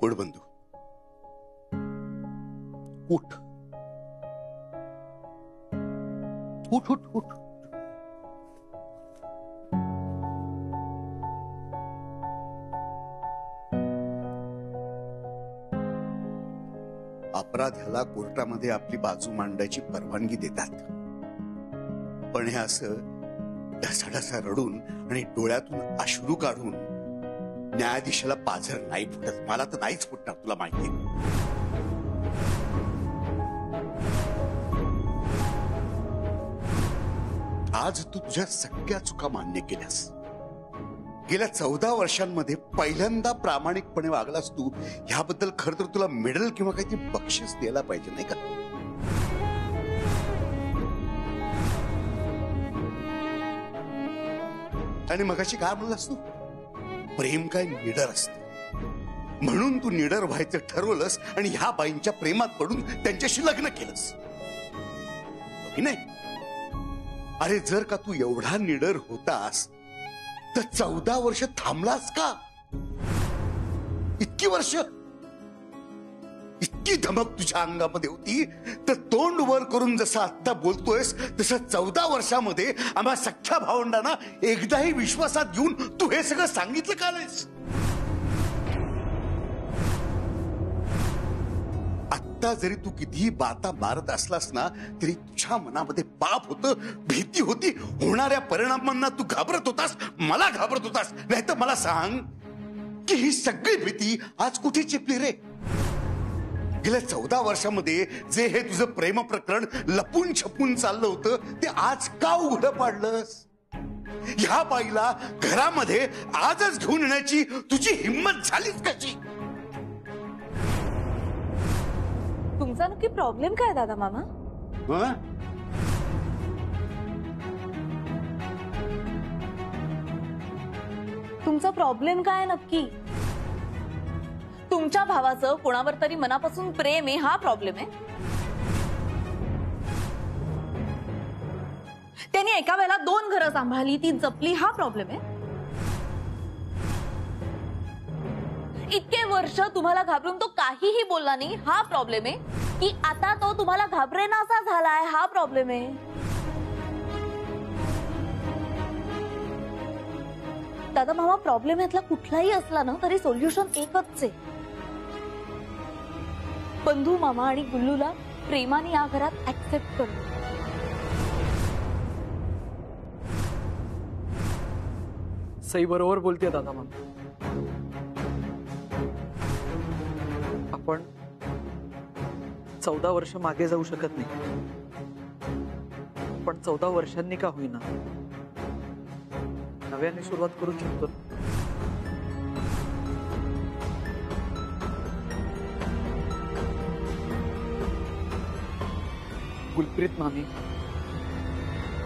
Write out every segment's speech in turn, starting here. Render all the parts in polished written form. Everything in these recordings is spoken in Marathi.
उठ बंधू, उठ उठ उठ उठ। अपराध्याला कोर्टामध्ये आपली बाजू मांडायची परवानगी देतात, पण हे असं ढसाढसा रडून आणि डोळ्यातून अश्रू काढून न्यायाधीशाला पाझर नाही फुटत. मला तर नाहीच फुटणार, तुला माहिती. आज तू तुझ्या सगळ्या चुका मान्य केल्यास. गेल्या 14 वर्षांमध्ये पहिल्यांदा प्रामाणिकपणे वागलास तू. ह्याबद्दल खरं तर तुला मेडल किंवा काहीतरी बक्षीस द्यायला पाहिजे, नाही का? आणि मगाशी काय म्हणलास तू? प्रेम काय निडर असतं, म्हणून तू निडर व्हायचं ठरवलंस आणि ह्या बाईंच्या प्रेमात पडून त्यांच्याशी लग्न केलंस, की नाही? अरे जर का तू एवढा निडर होतास तर 14 वर्ष थांबलास का? इतकी वर्ष, इतकी धमक तुझ्या अंगामध्ये होती, तर तोंड वर करून जसं आता बोलतोयस तसं 14 वर्षामध्ये आम्हा सख्ख्या भावंडांना एकदाही विश्वासात घेऊन तू हे सगळं सांगितलं का नाहीस? आता जरी तू कितीही बाता मारत असलास ना, तरी तुझ्या मनामध्ये पाप होतं, भीती होती, होणाऱ्या परिणामांना तू घाबरत होतास, मला घाबरत होतास. नाही तर मला सांग की ही सगळी भीती आज कुठे चिपली रे? गेल्या 14 वर्षामध्ये जे हे तुझं प्रेम प्रकरण लपून छपून चाललं होतं ते आज का उघडं पाडलंस? ह्या बाईला घरामध्ये आजच घेऊन येण्याची तुझी हिंमत झालीच कशी? तुमचा नक्की प्रॉब्लेम काय दादा मामा? तुमचा प्रॉब्लेम काय नक्की? तुमच्या भावाचं कोणावर तरी मनापासून प्रेम आहे, हा प्रॉब्लेम आहे? त्यांनी एका वेळेला 2 घरं सांभाळली, ती जपली, हा प्रॉब्लेम आहे? इतके वर्ष तुम्हाला घाबरून तो काहीही बोलला नाही, हा प्रॉब्लेम आहे? की आता तो तुम्हाला घाबरेनासा झालाय, हा प्रॉब्लेम आहे? दादा मामा, प्रॉब्लेम यातला कुठलाही असला ना तरी सोल्युशन एकच आहे. बंधू मामा आणि गुल्लूला प्रेमाने या घरात ऍक्सेप्ट करणं. सई बरोबर बोलते दादा मामा. आपण 14 वर्ष मागे जाऊ शकत नाही, पण 14 वर्षांनी का होईना नव्याने सुरुवात करू शकतो. गुलप्रीत मामी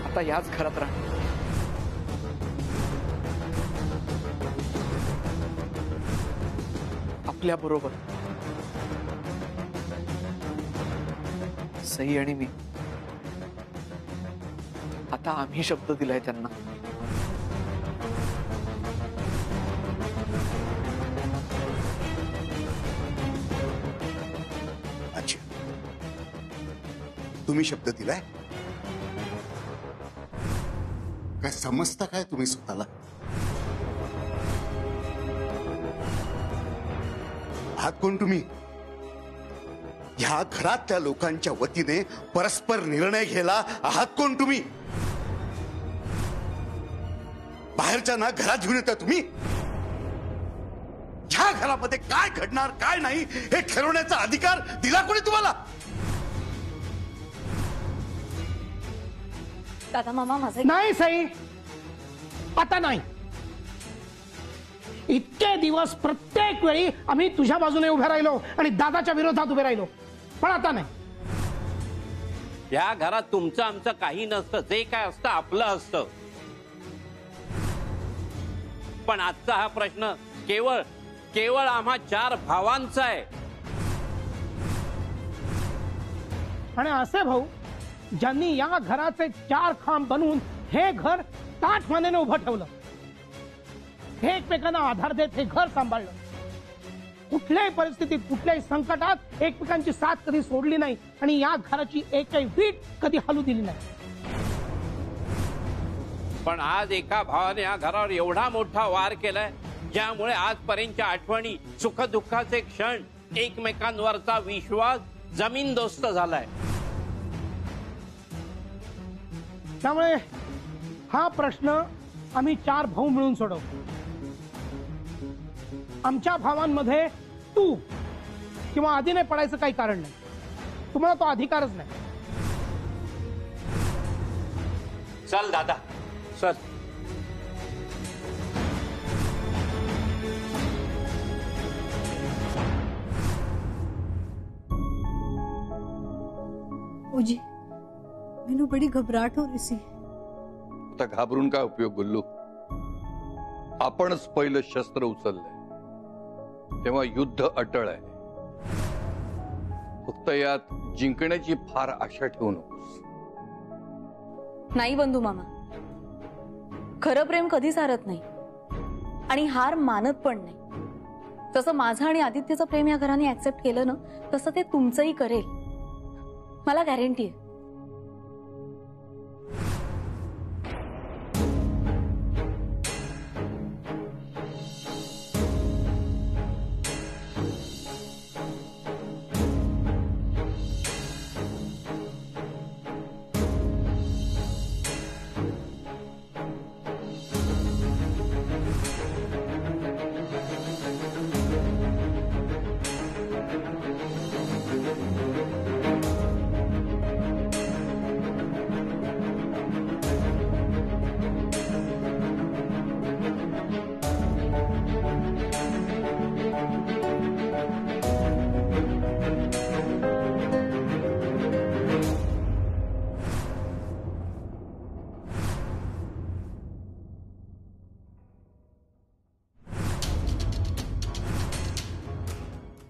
आता याच घरात राहणार. आपल्या बरोबर सई आणि मी. आता आम्ही शब्द दिलाय त्यांना. अच्छा, तुम्ही शब्द दिलाय? काय समजता काय तुम्ही स्वतःला? आहात कोण तुम्ही? ह्या घरातल्या लोकांच्या वतीने परस्पर निर्णय घ्यायला आहात कोण तुम्ही? बाहेरच्या ना घरात घेऊन येता तुम्ही? ह्या घरामध्ये काय घडणार काय नाही हे ठरवण्याचा अधिकार दिला कोणी तुम्हाला? दादा मामा माझे नाही सई, आता नाही. इतके दिवस प्रत्येक वेळी आम्ही तुझ्या बाजूने उभे राहिलो आणि दादाच्या विरोधात उभे राहिलो, पण आता नाही. या घरात तुमचं आमचं काही नसतं, जे काय असतं आपलं असतं. पण आजचा हा प्रश्न केवळ केवळ आम्हा 4 भावांचा आहे. आणि असे भाऊ ज्यांनी या घराचे 4 खांब बनवून हे घर ताठमानेने उभं ठेवलं, हे एकमेकांना आधार देत हे घर सांभाळलं, कुठल्याही परिस्थितीत कुठल्याही संकटात एकमेकांची साथ कधी सोडली नाही आणि या घराची एकही वीट कधी हलू दिली नाही. पण आज एका भावाने या घरावर एवढा मोठा वार केलाय ज्यामुळे आजपर्यंतच्या आठवणी सुखदुःखाचे क्षण एकमेकांवरचा विश्वास जमीनदोस्त झालाय. त्यामुळे हा प्रश्न आम्ही 4 भाऊ मिळून सोडवू. आमच्या भावांमध्ये तू किंवा आधीने पडायचं काही कारण नाही. तुम्हाला तो अधिकारच नाही. चल दादा चल. जी मैनू बड़ी घबराहट हो रही सी. आता घाबरून काय उपयोग गुल्लू. आपणच पहिलं शस्त्र उचललंय तेव्हा युद्ध अटळ आहे. फक्त यात जिंकण्याची फार आशा ठेवू नकोस. नाही बंधू मामा, खरं प्रेम कधीच हारत नाही आणि हार मानत पण नाही. जसं माझं आणि आदित्यचं प्रेम या घराने ऍक्सेप्ट केलं ना, तसं ते तुमचंही करेल, मला गॅरंटी आहे.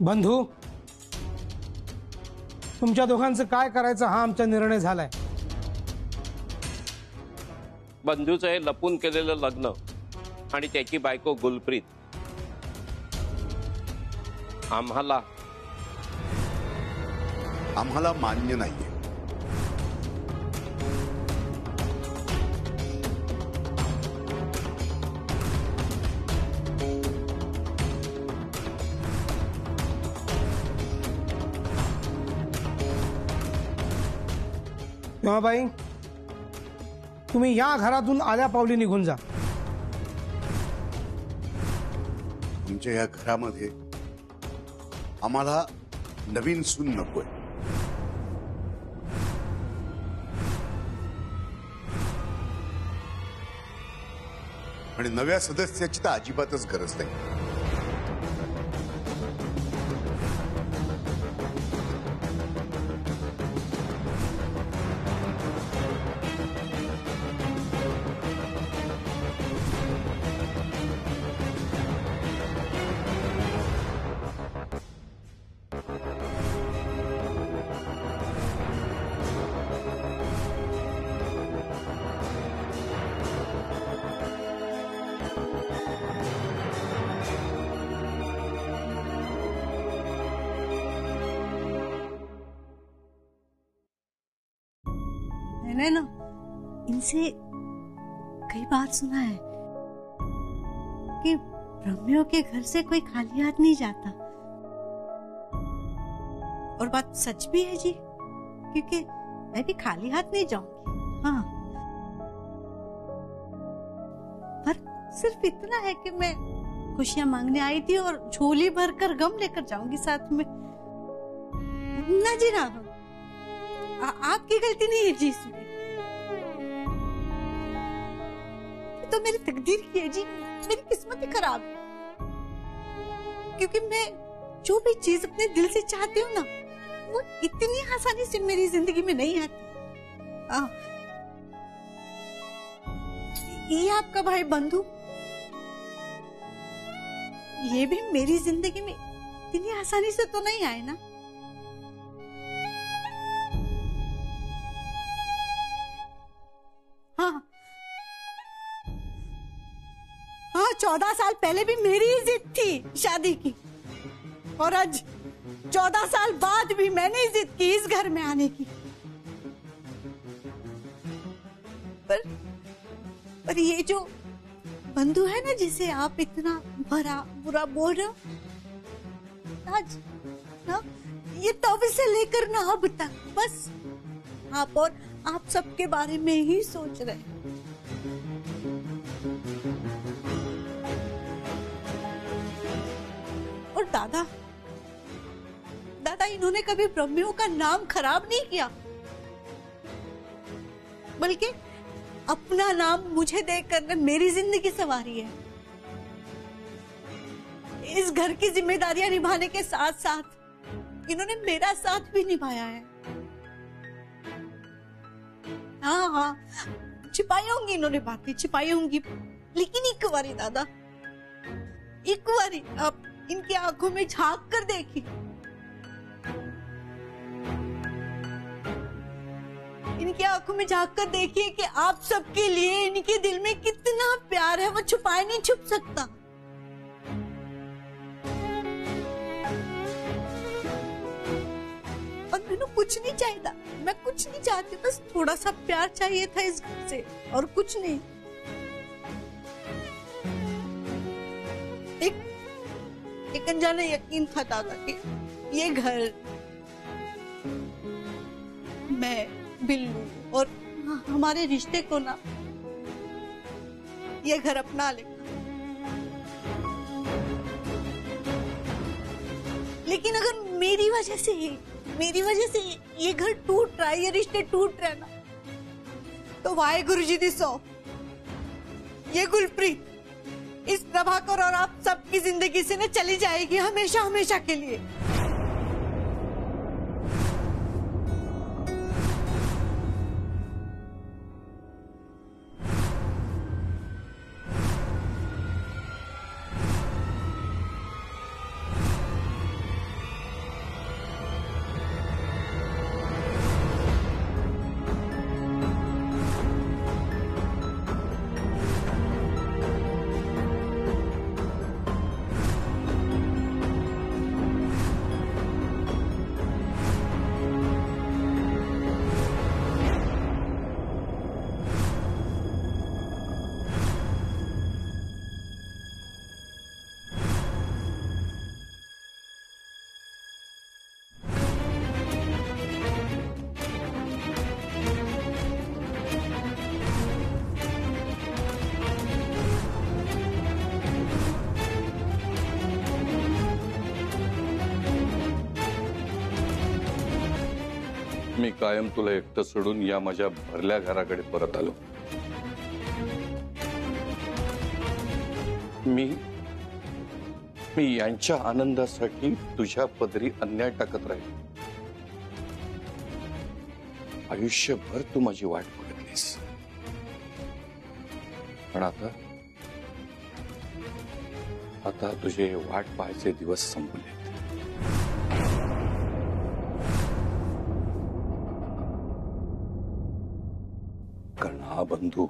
बंधू, तुमच्या दोघांचं काय करायचं हा आमचा निर्णय झालाय. बंधूचं हे लपून केलेलं लग्न आणि त्याची बायको गुलप्रीत आम्हाला मान्य नाहीये. बाई, तुम्ही या घरातून आल्या पावली निघून जा. तुमच्या या घरामध्ये आम्हाला नवीन सून नकोय. आणि नव्या सदस्याची तर अजिबातच गरज नाही. मैंने ना इनसे कई बार सुना है कि ब्रह्मियों के घर से कोई खाली हाथ नहीं जाता. और बात सच भी है जी, क्योंकि मैं भी खाली हाथ नहीं जाऊंगी. हाँ, पर सिर्फ इतना है कि मैं खुशियां मांगने आई थी और झोली भरकर गम लेकर जाऊंगी साथ में. ना जी ना, आपकी गलती नहीं है जी इसमें. तो मेरी तकदीर की है जी, मेरी किस्मत ही खराब है. क्योंकि मैं जो भी चीज अपने दिल से चाहती हूँ ना, वो इतनी आसानी से मेरी जिंदगी में नहीं आती. ये आपका भाई बंधु, ये भी मेरी जिंदगी में इतनी आसानी से तो नहीं आए ना. हाँ, 14 साल पहले भी मेरी ही जिद थी शादी की. और आज 14 साल बाद भी मैंने जिद की इस घर में आने की। पर ये जो बंधु है ना, जिसे आप इतना भरा बुरा बोल रहे हो, आज ना ये तब से लेकर ना अब तक बस आप और आप सबके बारे में ही सोच रहे हैं। और दादा इन्होंने कभी ब्रह्मियों का नाम खराब नहीं किया, बल्कि अपना नाम मुझे देकर मेरी जिंदगी संवारी है। इस घर की जिम्मेदारियां निभाने के साथ साथ इन्होंने मेरा साथ भी निभाया है। हाँ, छिपाई होंगी इन्होंने बातें, छिपाई होंगी, लेकिन एक बारी दादा, एक बारी आप इनकी आंखों में झांक कर देखिए। इनकी आंखों में झांक कर देखिए कि आप सबके लिए इनके दिल में कितना प्यार है, वो छुपाए नहीं छुप सकता। और मैंने कुछ नहीं चाहिए, मैं कुछ नहीं चाहती, बस थोड़ा सा प्यार चाहिए था इस घर से, और कुछ नहीं। एक अनजाना यकीन था दादा कि ये घर, मैं, बिल्लू और हमारे रिश्ते को ना ये घर अपना लेगा। लेकिन अगर मेरी वजह से ये घर टूट रहा है, ये रिश्ते टूट रहे ना, तो वाहेगुरु जी दी सौ, ये गुलप्रीत इस प्रभाकर और आप सबकी जिंदगी से न चली जाएगी हमेशा हमेशा के लिए। मी कायम तुला एकटं सोडून या माझ्या भरल्या घराकडे परत आलो। मी यांच्या आनंदासाठी तुझ्या पदरी अन्याय टाकत राहील। आयुष्यभर तू माझी वाट बघतलीस, पण आता तुझे वाट पाहायचे दिवस संपले। कारण हा बंधू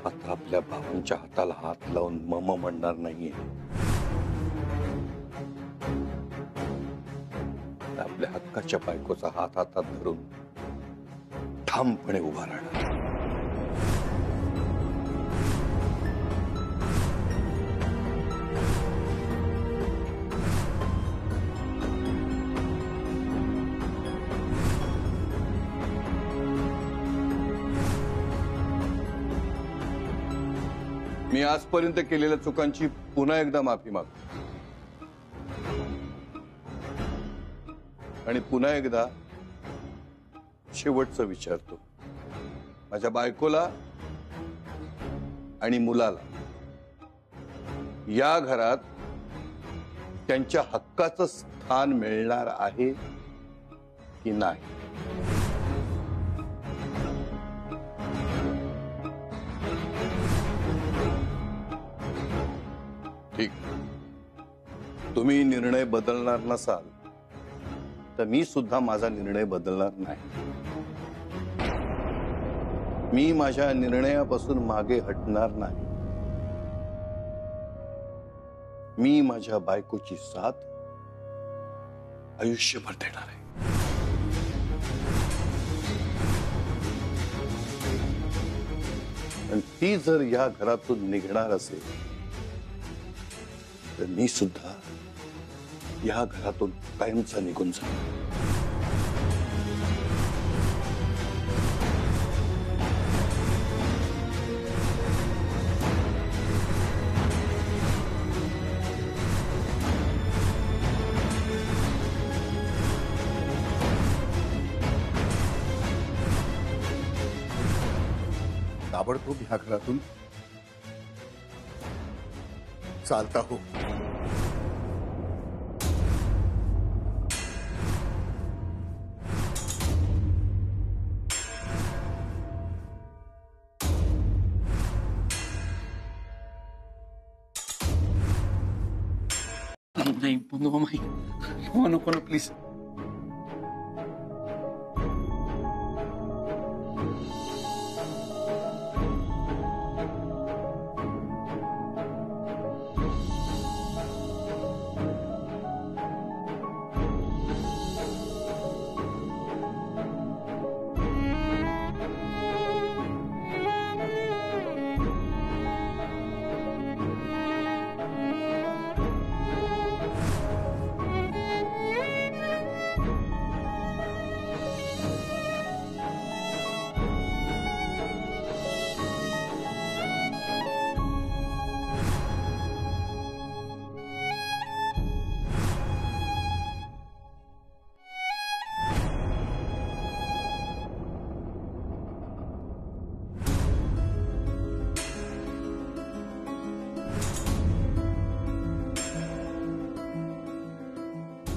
आता आपल्या भावांच्या हाताला हात लावून मम म्हणणार नाहीये, आपल्या हक्काच्या बायकोचा हात हातात धरून ठामपणे उभा राहणार। मी आजपर्यंत केलेल्या चुकांची पुन्हा एकदा माफी मागतो आणि पुन्हा एकदा शेवटचं विचारतो, माझ्या बायकोला आणि मुलाला या घरात त्यांच्या हक्काचं स्थान मिळणार आहे की नाही? ठीक, तुम्ही निर्णय बदलणार नसाल तर मी सुद्धा माझा निर्णय बदलणार नाही। मी माझ्या निर्णयापासून मागे हटणार नाही। मी माझ्या बायकोची साथ आयुष्यभर देणार आहे. आणि ती जर या घरातून निघणार असेल तर मी सुद्धा या घरातून कायमचा निघून जाईन. ताबडतोब ह्या घरातून चालता हो. नाही बंधू मामा, हो नको ना प्लीज.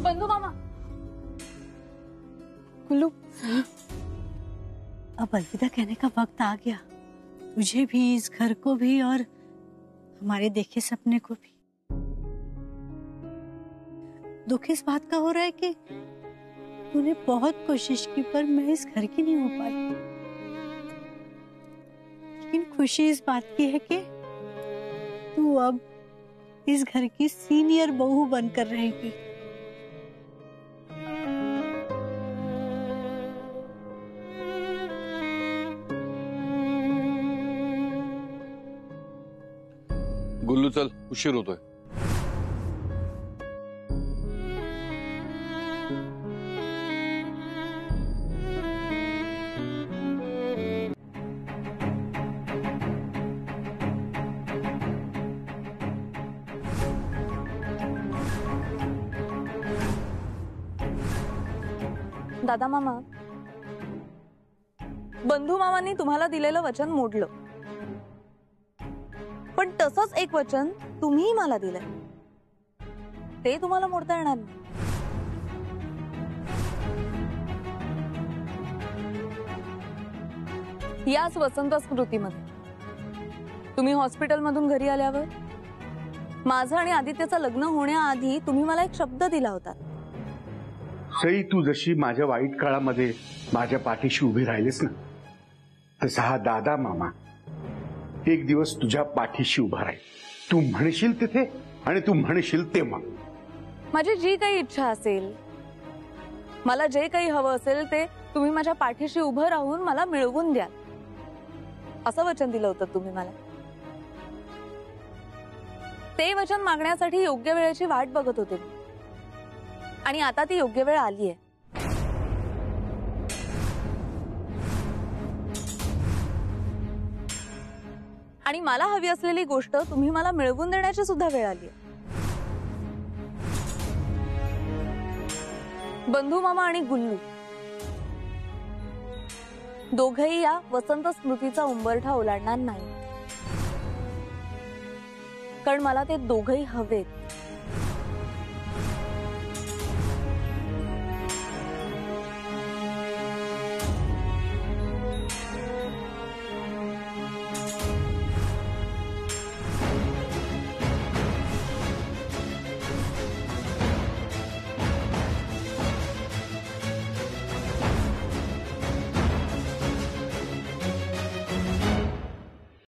बंधू मामा. कुल्लू, अब अलविदा कहने का वक्त आ गया. तुझे भी, इस घर को भी, और हमारे देखे सपने को भी. दुख इस बात का हो रहा है कि तूने बहुत कोशिश की पर मैं इस घर की नहीं हो पाई. लेकिन खुशी इस बात की है कि तू अब इस घर की सीनियर बहू बनकर रहेगी. गुल्लू चल, उशीर होतोय. दादा मामा, बंधू मामांनी तुम्हाला दिलेलं वचन मोडलं, पण तसंच एक वचन तुम्ही मला दिलंय, ते तुम्हाला मोडता येणार नाही. याच वसंत स्मृतीमध्ये तुम्ही हॉस्पिटलमधून घरी आल्यावर माझं आणि आदित्यचं लग्न होण्याआधी तुम्ही मला एक शब्द दिला होता. सई, तू जशी माझ्या वाईट काळामध्ये माझ्या पाठीशी उभी राहिलीस ना, तसा हा दादा मामा एक दिवस तुझ्या पाठीशी उभा राहील. तू म्हणशील तिथे आणि तू म्हणशील तेव्हा. माझी जी काही इच्छा असेल, मला जे काही हवं असेल ते तुम्ही माझ्या पाठीशी उभं राहून मला मिळवून द्याल, असं वचन दिलं होतं तुम्ही मला. ते वचन मागण्यासाठी योग्य वेळेची वाट बघत होते मी, आणि आता ती योग्य वेळ आलीये. आणि मला हवी असलेली गोष्ट तुम्ही मला मिळवून देण्याची सुद्धा वेळ आलीये. बंधू मामा आणि गुल्लू दोघेही या वसंत स्मृतीचा उंबरठा ओलांडणार नाही, कारण मला ते दोघेही हवेत.